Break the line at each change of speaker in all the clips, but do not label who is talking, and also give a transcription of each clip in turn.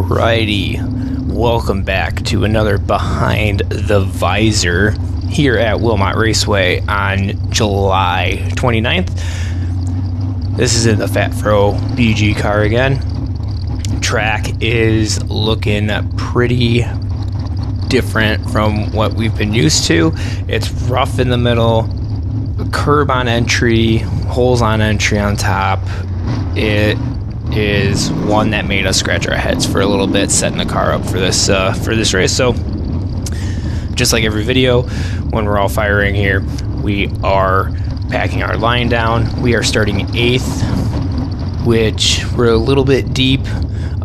Alrighty, welcome back to another Behind the Visor here at Wilmot Raceway on July 29th. This is in the Fat Fro BG car again. Track is looking pretty different from what we've been used to. It's rough in the middle, curb on entry, holes on entry on top. It is one that made us scratch our heads for a little bit setting the car up for this race. So just like every video, when we're all firing here, we are packing our line down. We are starting 8th, which we're a little bit deep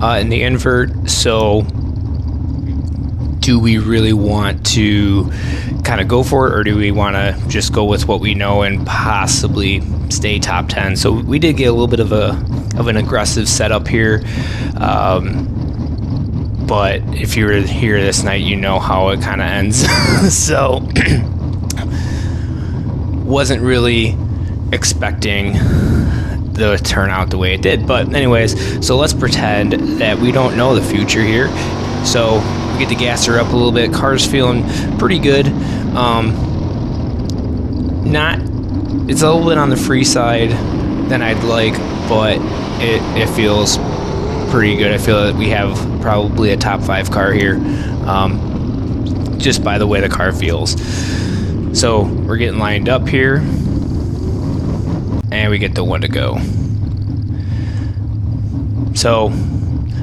in the invert. So do we really want to kind of go for it, or do we want to just go with what we know and possibly stay top 10? So we did get a little bit of an aggressive setup here, but if you were here this night, you know how it kind of ends. So wasn't really expecting the turnout the way it did, but anyways, so let's pretend that we don't know the future here. So we get the gasser up a little bit. Car's feeling pretty good. It's a little bit on the free side than I'd like, but it feels pretty good. I feel that we have probably a top 5 car here, just by the way the car feels. So we're getting lined up here, and we get the one to go. So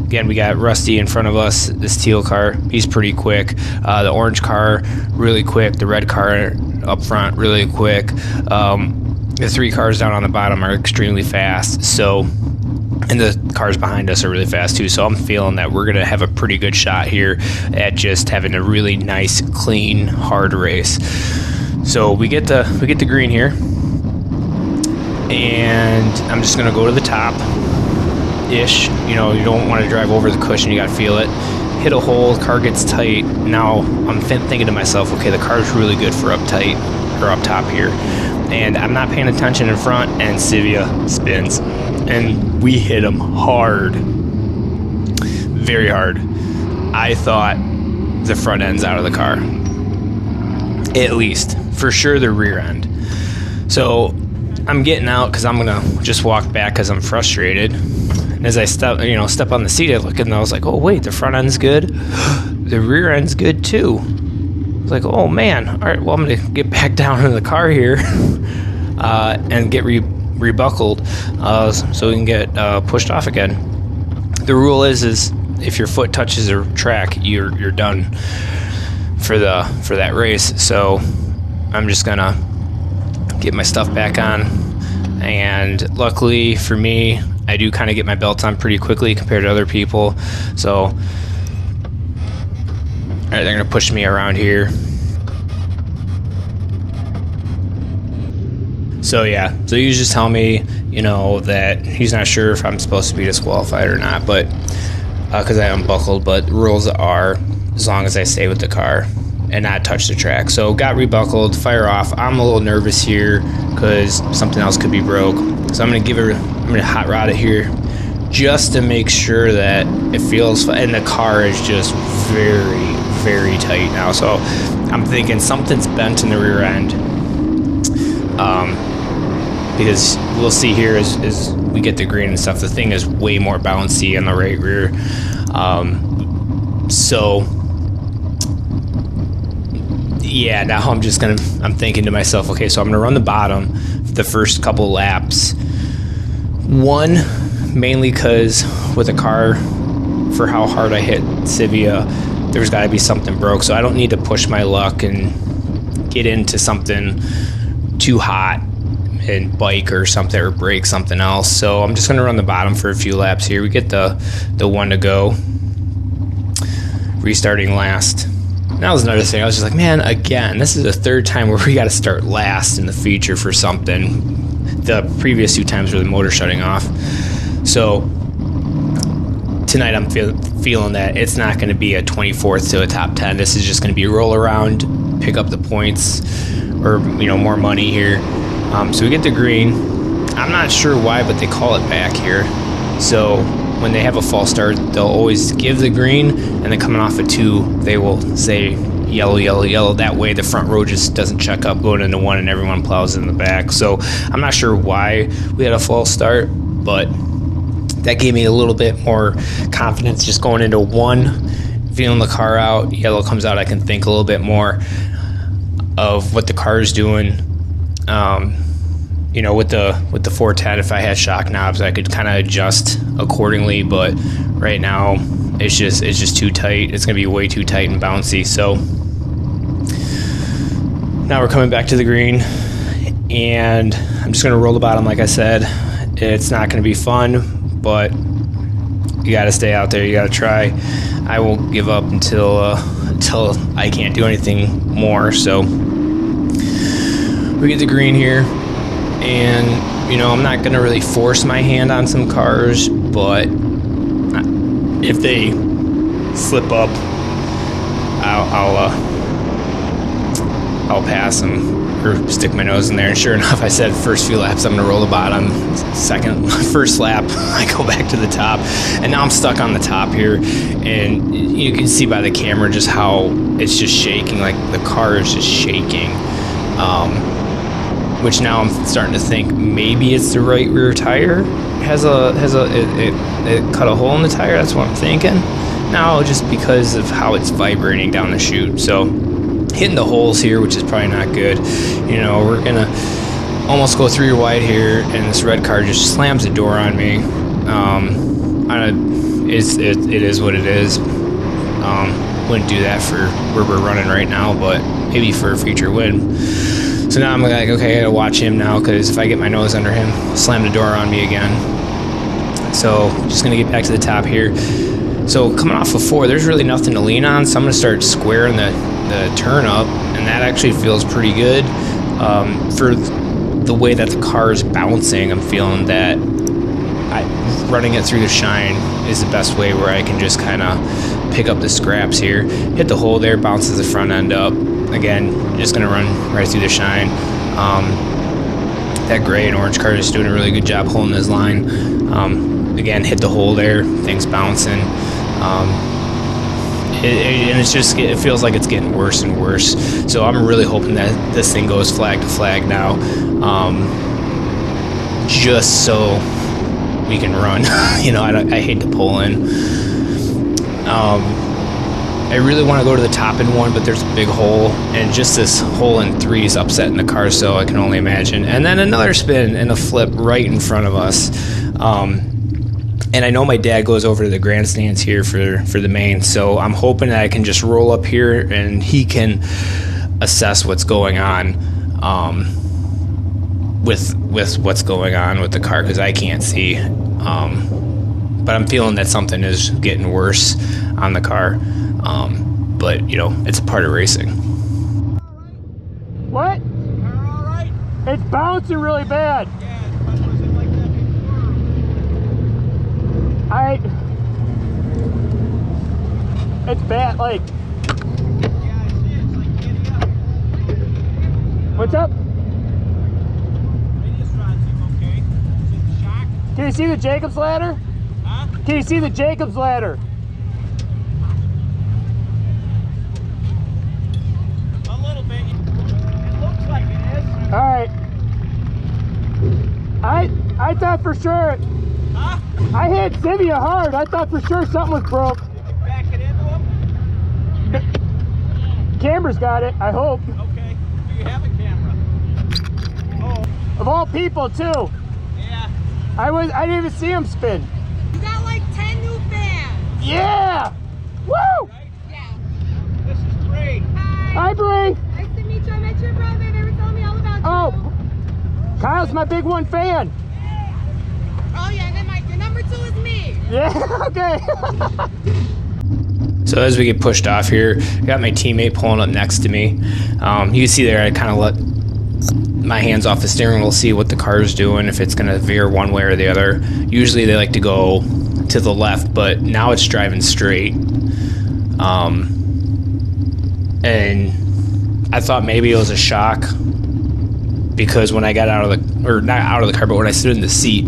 again, we got Rusty in front of us, this teal car. He's pretty quick. The orange car, really quick. The red car up front, really quick. The 3 cars down on the bottom are extremely fast. So, and the cars behind us are really fast too. So I'm feeling that we're gonna have a pretty good shot here at just having a really nice, clean, hard race. So we get the green here, and I'm just gonna go to the top. Ish, you don't want to drive over the cushion, you got to feel it. Hit a hole, car gets tight. Now I'm thinking to myself, okay, the car's really good for up tight or up top here, and I'm not paying attention in front, and Sivia spins, and we hit him hard, very hard. I thought the front end's out of the car, at least for sure the rear end. So I'm getting out because I'm gonna just walk back because I'm frustrated. And as I step on the seat, I look and I was like, oh wait, the front end's good, the rear end's good too. I was like, oh man, all right, well I'm gonna get back down in the car here and get rebuckled so we can get pushed off again. The rule is if your foot touches the track, you're done for that race. So I'm just gonna get my stuff back on, and luckily for me, I do kind of get my belts on pretty quickly compared to other people. So, all right, they're gonna push me around here. So yeah, so you just tell me, that he's not sure if I'm supposed to be disqualified or not, but because I unbuckled. But the rules are as long as I stay with the car and not touch the track. So got rebuckled, fire off. I'm a little nervous here because something else could be broke. So I'm gonna hot rod it here just to make sure that it feels, and the car is just very, very tight now. So I'm thinking something's bent in the rear end, because we'll see here as we get the green and stuff, the thing is way more bouncy on the right rear. So yeah, now I'm thinking to myself, okay, so I'm gonna run the bottom the first couple laps. One, mainly because with a car, for how hard I hit Sivia, there's got to be something broke. So I don't need to push my luck and get into something too hot and bike or something, or break something else. So I'm just going to run the bottom for a few laps here. We get the one to go. Restarting last. That was another thing. I was just like, man, again, this is the 3rd time where we got to start last in the feature for something. The previous 2 times were the motor shutting off. So tonight I'm feeling that it's not going to be a 24th to a top 10. This is just going to be a roll around, pick up the points, or more money here. So we get the green. I'm not sure why, but they call it back here. So when they have a false start, they'll always give the green, and then coming off of 2, they will say yellow, yellow, yellow. That way the front row just doesn't check up going into 1 and everyone plows in the back. So I'm not sure why we had a false start, but that gave me a little bit more confidence just going into 1, feeling the car out. Yellow comes out, I can think a little bit more of what the car is doing. You know, with the 410, if I had shock knobs, I could kind of adjust accordingly, but right now it's just too tight. It's gonna be way too tight and bouncy. So now we're coming back to the green, and I'm just gonna roll the bottom. Like I said, it's not gonna be fun, but you gotta stay out there. You gotta try. I won't give up until I can't do anything more. So we get the green here. And, you know, I'm not going to really force my hand on some cars, but if they slip up, I'll pass them or stick my nose in there. And sure enough, I said first few laps, I'm going to roll the bottom. First lap, I go back to the top. And now I'm stuck on the top here. And you can see by the camera just how it's just shaking, like the car is just shaking. Which now I'm starting to think maybe it's the right rear tire it cut a hole in the tire. That's what I'm thinking now, just because of how it's vibrating down the chute. So hitting the holes here, which is probably not good. You know, we're gonna almost go 3 wide here, and this red car just slams the door on me. It is what it is. Wouldn't do that for where we're running right now, but maybe for a future win. So now I'm like, okay, I gotta watch him now, because if I get my nose under him, he'll slam the door on me again. So just gonna get back to the top here. So coming off of 4, there's really nothing to lean on, so I'm gonna start squaring the turn up, and that actually feels pretty good. For the way that the car is bouncing, I'm feeling that running it through the shine is the best way, where I can just kind of pick up the scraps here, hit the hole there, bounces the front end up. Again, just gonna run right through the shine. That gray and orange car is doing a really good job holding his line. Again, hit the hole there, things bouncing. And it feels like it's getting worse and worse. So I'm really hoping that this thing goes flag to flag now, just so we can run. You know, I hate to pull in. I really want to go to the top in 1, but there's a big hole, and just this hole in 3 is upsetting the car, so I can only imagine. And then another spin and a flip right in front of us. And I know my dad goes over to the grandstands here for the main, so I'm hoping that I can just roll up here and he can assess what's going on with what's going on with the car, because I can't see. But I'm feeling that something is getting worse on the car. But, you know, it's a part of racing.
What?
All right.
It's bouncing really bad.
Yeah, it wasn't like that before.
It's bad, like.
Yeah, I see it. It's like giddy up.
What's up?
It is Ron, okay? Is it shock?
Can you see the Jacob's ladder?
Huh?
Can you see the Jacob's ladder?
A little bit. It looks like it is.
All right. I thought for sure.
Huh?
I hit Zivia hard. I thought for sure something was broke.
Did you back it into him?
Camera's got it, I hope.
Okay. Do you have a camera? Oh.
Of all people, too.
Yeah.
I didn't even see him spin.
You got like 10 new fans.
Yeah! Woo!
Right?
Yeah.
This is Bree.
Hi.
Hi, Bree.
Nice to meet you. I met your brother. They were telling me all about you.
Oh, Kyle's my big 1 fan.
Oh yeah, and then your number 2 is me.
Yeah, okay.
So as we get pushed off here, I got my teammate pulling up next to me. You can see there I kind of let my hands off the steering wheel, see what the car is doing, if it's going to veer one way or the other. Usually they like to go to the left, but now it's driving straight. And I thought maybe it was a shock, because when I got out of the, or not out of the car, but when I stood in the seat,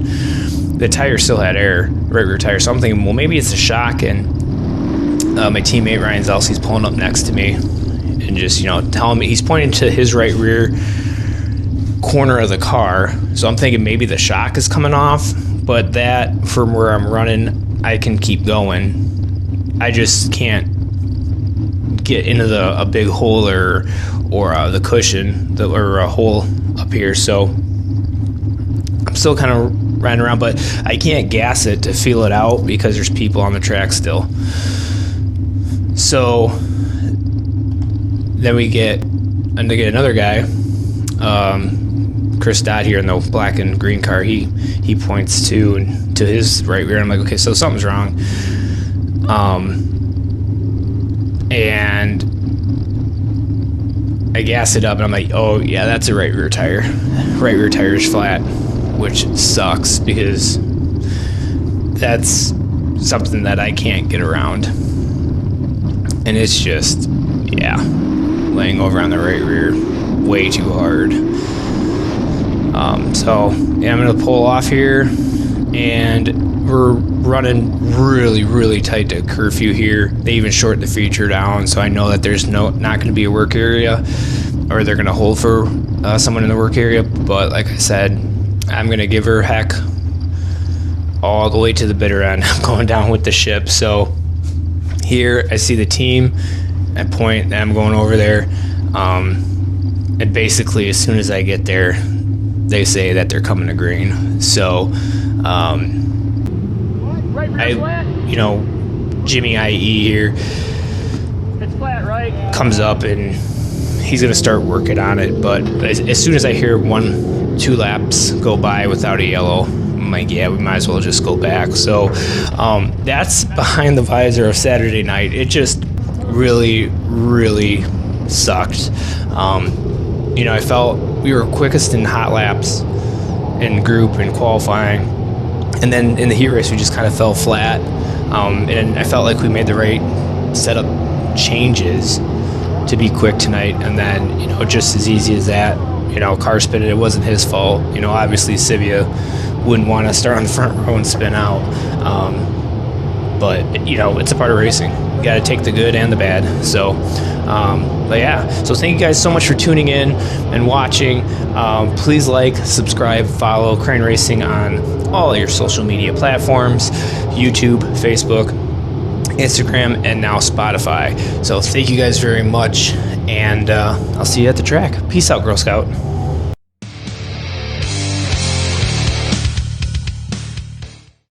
the tire still had air, right rear tire. So I'm thinking, well, maybe it's a shock. And my teammate Ryan Zelsey's pulling up next to me and just, telling me, he's pointing to his right rear corner of the car. So I'm thinking maybe the shock is coming off, but that, from where I'm running, I can keep going. I just can't get into a big hole or the cushion or a hole up here. So I'm still kind of riding around, but I can't gas it to feel it out because there's people on the track still. So then we get another guy, Chris Dodd here in the black and green car. He points to his right rear. I'm like, okay, so something's wrong. And I gas it up, and I'm like, oh yeah, that's a right rear tire. Right rear tire is flat, which sucks because that's something that I can't get around. And it's just, laying over on the right rear way too hard. So I'm gonna pull off here, and we're running really, really tight to curfew here. They even shortened the feature down, so I know that there's not gonna be a work area, or they're gonna hold for someone in the work area. But like I said, I'm gonna give her heck all the way to the bitter end. I'm going down with the ship. So here I see the team. I point, I'm going over there, and basically as soon as I get there, they say that they're coming to green. So Jimmy IE here
It's flat, right?
comes up and he's gonna start working on it. But as soon as I hear 1-2 laps go by without a yellow, I'm like, yeah, we might as well just go back. So that's behind the visor of Saturday night. It just really, really sucked. I felt we were quickest in hot laps in group and qualifying, and then in the heat race we just kind of fell flat. And I felt like we made the right setup changes to be quick tonight, and then just as easy as that, car spinning, it wasn't his fault. Obviously Sivia wouldn't want to start on the front row and spin out, but it's a part of racing. You got to take the good and the bad. So so thank you guys so much for tuning in and watching. Please like, subscribe, follow Crane Racing on all your social media platforms: YouTube, Facebook, Instagram, and now Spotify. So thank you guys very much, and I'll see you at the track. Peace out, Girl Scout.